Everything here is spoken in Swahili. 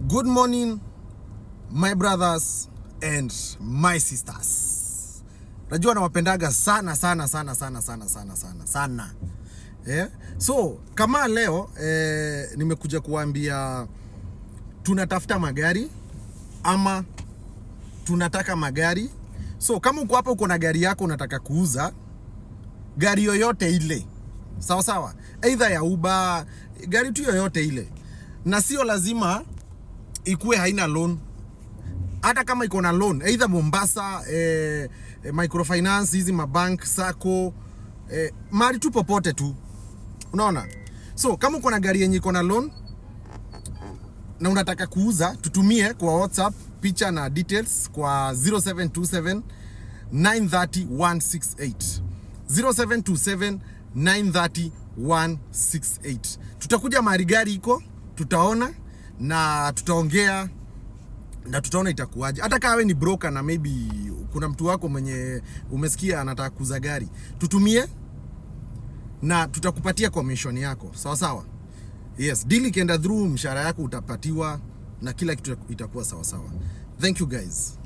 Good morning, my brothers and my sisters. Najua nawapendaga sana. Yeah? So, kama leo nimekuja kuambia tunatafuta magari ama tunataka magari. So, kama uko hapa uko na gari yako unataka kuuza, gari yoyote ile. Sawa. Either ya Uber, gari tu yoyote ile. Na sio lazima ikuwe haina loan. Hata kama iko na loan, either Mombasa, microfinance, hizi mabank, sacco, mali tu popote tu. Unaona? So, kama uko na gari yenye iko na loan na unataka kuuza, tutumie kwa WhatsApp picha na details kwa 0727 930 168. 0727 930 168. Tutakuja mahali gari iko, tutaona na tutaongea na tutaona itakuwaje. Hata kama wewe ni broker na maybe kuna mtu wako mwenye umesikia anataka kuuza gari, tutumie na tutakupatia commission yako. Sawa. Yes, deal ikienda through, mshahara yako utapatiwa na kila kitu itakuwa sawa. Thank you guys.